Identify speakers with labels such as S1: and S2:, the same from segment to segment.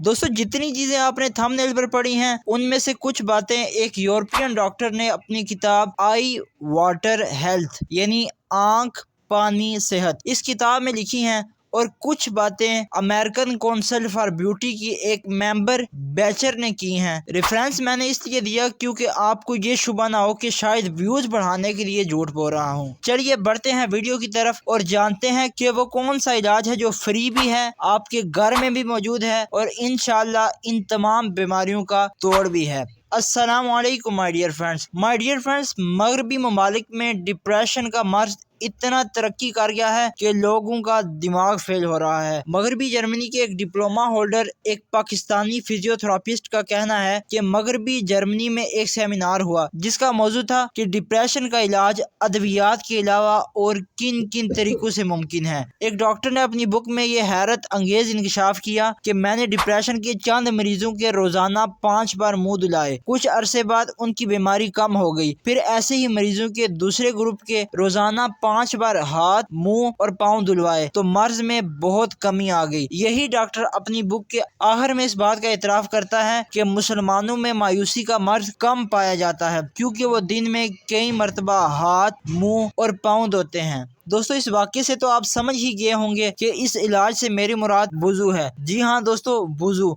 S1: दोस्तों जितनी चीजें आपने थंबनेल पर पढ़ी हैं उनमें से कुछ बातें एक यूरोपियन डॉक्टर ने अपनी किताब आई वाटर हेल्थ यानी आंख पानी सेहत इस किताब में लिखी हैं, और कुछ बातें अमेरिकन काउंसिल फॉर ब्यूटी की एक मेंबर बैचर ने की हैं। रेफरेंस मैंने इसलिए दिया क्योंकि आपको ये शुबा ना हो कि शायद व्यूज बढ़ाने के लिए झूठ बोल रहा हूँ। चलिए बढ़ते हैं वीडियो की तरफ और जानते हैं कि वो कौन सा इलाज है जो फ्री भी है, आपके घर में भी मौजूद है और इंशाल्लाह इन तमाम बीमारियों का तोड़ भी है। अस्सलामुअलैकुम माय डियर फ्रेंड्स, मगरबी ममालिक में डिप्रेशन का मर्ज इतना तरक्की कर गया है कि लोगों का दिमाग फेल हो रहा है। मगरबी जर्मनी के एक डिप्लोमा होल्डर एक पाकिस्तानी फिजियोथेरापिस्ट का कहना है कि मगरबी जर्मनी में एक सेमिनार हुआ जिसका मौजू था कि डिप्रेशन का इलाज अद्वियात के अलावा और किन किन तरीकों से मुमकिन है। एक डॉक्टर ने अपनी बुक में ये हैरत अंगेज इंकशाफ किया कि मैंने डिप्रेशन के चंद मरीजों के रोजाना 5 बार मुंह धुलाए, कुछ अरसे बाद उनकी बीमारी कम हो गई। फिर ऐसे ही मरीजों के दूसरे ग्रुप के रोजाना 5 बार हाथ मुंह और पाँव धुलवाए तो मर्ज में बहुत कमी आ गई। यही डॉक्टर अपनी बुक के आखिर में इस बात का इतराफ करता है कि मुसलमानों में मायूसी का मर्ज कम पाया जाता है क्योंकि वो दिन में कई मरतबा हाथ मुंह और पाँव धोते हैं। दोस्तों इस वाक्य से तो आप समझ ही गए होंगे कि इस इलाज से मेरी मुराद वुजू है। जी हाँ दोस्तों,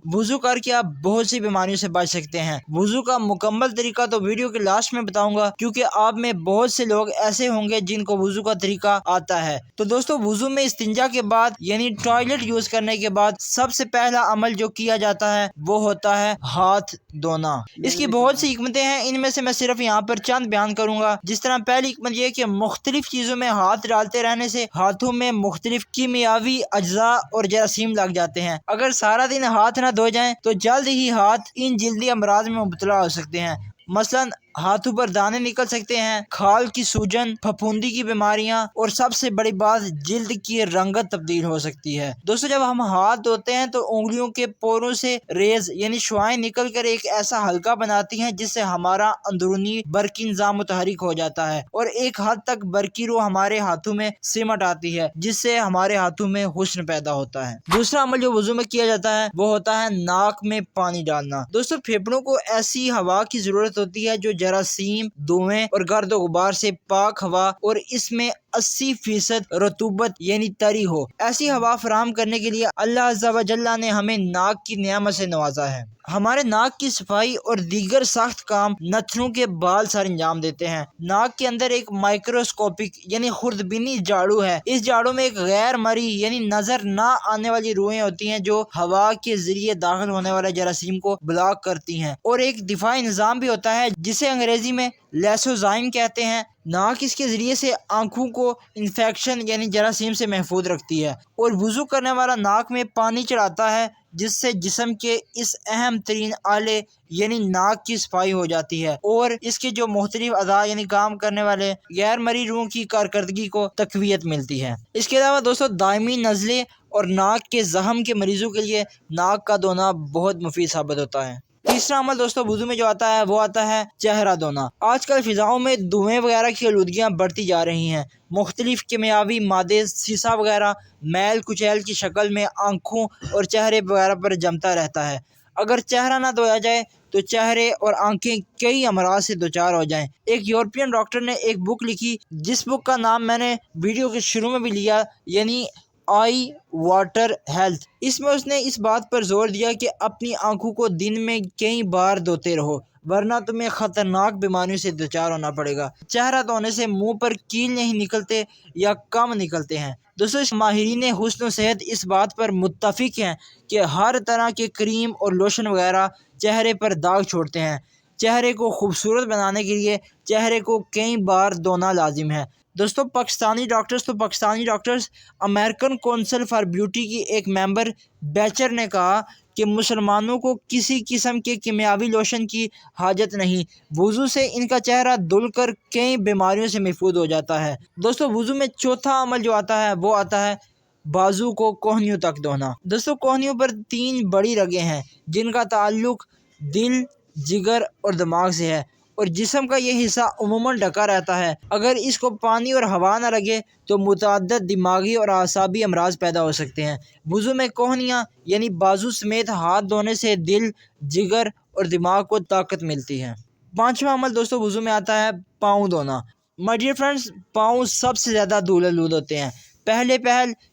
S1: वुजू करके आप बहुत सी बीमारियों से बच सकते हैं। वुजू का मुकम्मल तरीका तो वीडियो के लास्ट में बताऊंगा क्योंकि आप में बहुत से लोग ऐसे होंगे जिनको वुजू का तरीका आता है। तो दोस्तों वुजू में इस्तिंजा के बाद यानी टॉयलेट यूज करने के बाद सबसे पहला अमल जो किया जाता है वो होता है हाथ धोना। इसकी बहुत सी हिकमतें हैं, इनमें से मैं सिर्फ यहाँ पर चंद बयान करूंगा। जिस तरह पहली हिकमत ये कि मुख्तलिफ चीजों में हाथ डालते रहने से हाथों में मुख्तलिफ कीमियावी अज्जा और जरासीम लग जाते हैं। अगर सारा दिन हाथ न धो जाएं तो जल्द ही हाथ इन जल्दी अमराज में मुब्तला हो सकते हैं। मसलन हाथों पर दाने निकल सकते हैं, खाल की सूजन, फफूंदी की बीमारियां और सबसे बड़ी बात जिल्द की रंगत तब्दील हो सकती है। दोस्तों जब हम हाथ धोते हैं तो उंगलियों के पोरों से रेज यानी शुआएं निकल कर एक ऐसा हल्का बनाती हैं जिससे हमारा अंदरूनी बरकी निजाम मुतहरिक हो जाता है और एक हद तक बरकी रूह हमारे हाथों में सिमट आती है जिससे हमारे हाथों में हुस्न पैदा होता है। दूसरा अमल जो वुजू में किया जाता है वो होता है नाक में पानी डालना। दोस्तों फेफड़ों को ऐसी हवा की जरूरत होती है जो जरासीम, धुएं और गर्द गुबार से पाक हवा और इसमें 80% रतूबत यानी तरी हो। ऐसी हवा फराहम करने के लिए अल्लाह अज़्ज़ा व जल्ला ने हमें नाक की नियामत से नवाजा है। हमारे नाक की सफाई और दीगर सख्त काम नथनों के बाल सर अंजाम देते हैं। नाक के अंदर एक माइक्रोस्कोपिक यानी खुर्दबीनी झाड़ू है। इस झाड़ू में एक गैर मरी यानी नजर ना आने वाली रुएं होती हैं जो हवा के जरिए दाखिल होने वाले जरासीम को ब्लॉक करती हैं, और एक दिफाई निजाम भी होता है जिसे अंग्रेजी में लेसोजाइम कहते हैं। नाक इसके जरिए से आंखों को इन्फेक्शन यानी जरासीम से महफूज रखती है, और वुजू करने वाला नाक में पानी चढ़ाता है जिससे जिस्म के इस अहम तरीन आले यानी नाक की सफाई हो जाती है और इसके जो मुख्तलिफ अदा यानी काम करने वाले गैर मरी रूहों की कारकर्दगी को तकवीयत मिलती है। इसके अलावा दोस्तों दायमी नज़ले और नाक के जख्म के मरीजों के लिए नाक का धोना बहुत मुफीद साबित होता है। तीसरा अमल दोस्तों वुजू में जो आता है वो आता है चेहरा धोना। आजकल फिजाओं में धुएं वगैरह की आलूदगियाँ बढ़ती जा रही हैं। मुख्तलिफ कीमियावी मादे सीसा वगैरह मैल कुचैल की शक्ल में आंखों और चेहरे वगैरह पर जमता रहता है। अगर चेहरा ना धोया जाए तो चेहरे और आंखें कई अमराज से दोचार हो जाएं। एक यूरोपियन डॉक्टर ने एक बुक लिखी जिस बुक का नाम मैंने वीडियो के शुरू में भी लिया यानी आई वाटर हेल्थ। इसमें उसने इस बात पर जोर दिया कि अपनी आंखों को दिन में कई बार धोते रहो वरना तुम्हें खतरनाक बीमारियों से दोचार होना पड़ेगा। चेहरा धोने से मुंह पर कील नहीं निकलते या कम निकलते हैं। दोस्तों माहिरीन हुस्न सेहत इस बात पर मुत्तफिक हैं कि हर तरह के क्रीम और लोशन वगैरह चेहरे पर दाग छोड़ते हैं। चेहरे को खूबसूरत बनाने के लिए चेहरे को कई बार धोना लाजिम है। दोस्तों Pakistani doctors American council for beauty की एक मेंबर बैचर ने कहा कि मुसलमानों को किसी किस्म के कीमियावी लोशन की हाजत नहीं, वुजू से इनका चेहरा धुलकर कई बीमारियों से महफूज हो जाता है। दोस्तों वुजू में चौथा अमल जो आता है वो आता है बाजू को कोहनियों तक धोना। दोस्तों कोहनियों पर 3 बड़ी रगें हैं जिनका ताल्लुक दिल, जिगर और दिमाग से है, اور جسم کا یہ حصہ عموماً ڈھکا رہتا ہے۔ اگر اس کو پانی اور ہوا نہ لگے تو متعدد دماغی اور اعصابی امراض پیدا ہو سکتے ہیں۔ وضو میں کوہنیاں یعنی بازو سمیت ہاتھ دھونے سے دل، جگر اور دماغ کو طاقت ملتی ہے۔ پانچواں عمل دوستو وضو میں آتا ہے پاؤں دھونا۔ مائی ڈیئر فرینڈز، پاؤں سب سے زیادہ دھول ہوتے ہیں۔ پہل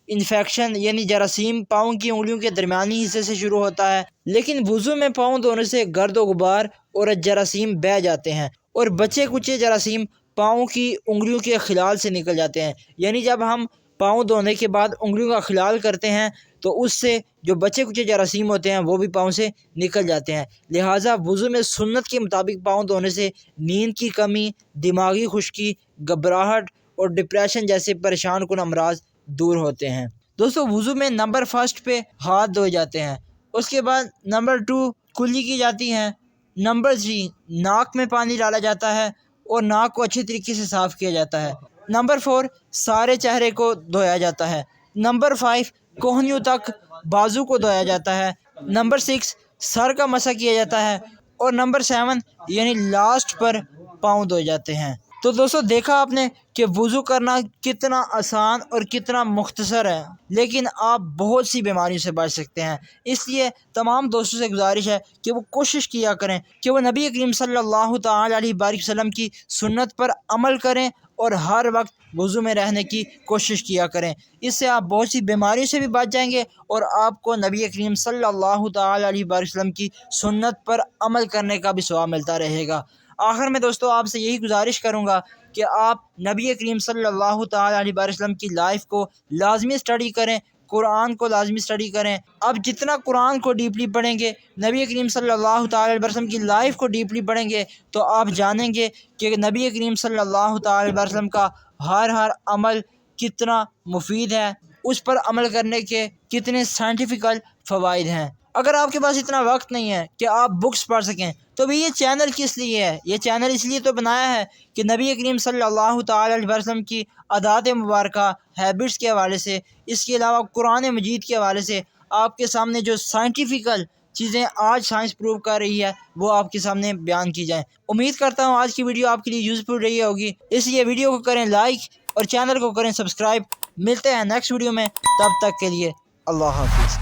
S1: انفیکشن یعنی جراثیم پاؤں کی انگلیوں کے درمیانی حصے سے شروع ہوتا ہے، لیکن وضو میں پاؤں دھونے سے گرد و غبار اور جراثیم بہہ جاتے ہیں اور بچے کچے جراثیم پاؤں کی انگلیوں کے خلال سے نکل جاتے ہیں۔ یعنی جب ہم پاؤں دھونے کے بعد انگلیوں کا خلال کرتے ہیں تو اس سے جو بچے کچے جراثیم ہوتے ہیں وہ بھی پاؤں سے نکل جاتے ہیں۔ لہٰذا وضو میں سنت کے مطابق پاؤں دھونے سے نیند کی کمی، دماغی خشکی، گھبراہٹ اور ڈپریشن جیسے پریشان کن امراض دور ہوتے ہیں۔ دوستو وضو میں نمبر فرسٹ پہ ہاتھ دھوئے جاتے ہیں، اس کے بعد نمبر 2 کلی کی جاتی ہے، نمبر 3 ناک میں پانی ڈالا جاتا ہے اور ناک کو اچھی طریقے سے صاف کیا جاتا ہے، نمبر 4 سارے چہرے کو دھویا جاتا ہے، نمبر 5 کوہنیوں تک بازو کو دھویا جاتا ہے، نمبر 6 سر کا مسح کیا جاتا ہے اور نمبر 7 یعنی لاسٹ پر پاؤں دھوئے جاتے ہیں۔ تو دوستو دیکھا آپ نے کہ وضو کرنا کتنا آسان اور کتنا مختصر ہے، لیکن آپ بہت سی بیماریوں سے بچ سکتے ہیں۔ اس لیے تمام دوستوں سے گزارش ہے کہ وہ کوشش کیا کریں کہ وہ نبی کریم صلی اللہ تعالی علیہ وسلم کی سنت پر عمل کریں اور ہر وقت وضو میں رہنے کی کوشش کیا کریں۔ اس سے آپ بہت سی بیماریوں سے بھی بچ جائیں گے اور آپ کو نبی کریم صلی اللہ تعالی علیہ وسلم کی سنت پر عمل کرنے کا بھی ثواب ملتا رہے گا۔ آخر میں دوستو آپ سے یہی گزارش کروں گا کہ آپ نبی کریم صلی اللہ تعالی علیہ وسلم کی لائف کو لازمی اسٹڈی کریں، قرآن کو لازمی اسٹڈی کریں۔ اب جتنا قرآن کو ڈیپلی پڑھیں گے، نبی کریم صلی اللہ تعالی علیہ وسلم کی لائف کو ڈیپلی پڑھیں گے تو آپ جانیں گے کہ نبی کریم صلی اللہ تعالی علیہ وسلم کا ہر عمل کتنا مفید ہے، اس پر عمل کرنے کے کتنے سائنٹیفیکل فوائد ہیں۔ اگر آپ کے پاس اتنا وقت نہیں ہے کہ آپ بکس پڑھ سکیں تو بھی یہ چینل کس لیے ہے؟ یہ چینل اس لیے تو بنایا ہے کہ نبی کریم صلی اللہ تعالی علیہ وسلم کی عادات مبارکہ، ہیبٹس کے حوالے سے، اس کے علاوہ قرآن مجید کے حوالے سے آپ کے سامنے جو سائنٹیفیکل چیزیں آج سائنس پروو کر رہی ہے وہ آپ کے سامنے بیان کی جائیں۔ امید کرتا ہوں آج کی ویڈیو آپ کے لیے یوزفل رہی ہوگی، اس لیے ویڈیو کو کریں لائک اور چینل کو کریں سبسکرائب۔ ملتے ہیں نیکسٹ ویڈیو میں، تب تک کے لیے اللہ حافظ۔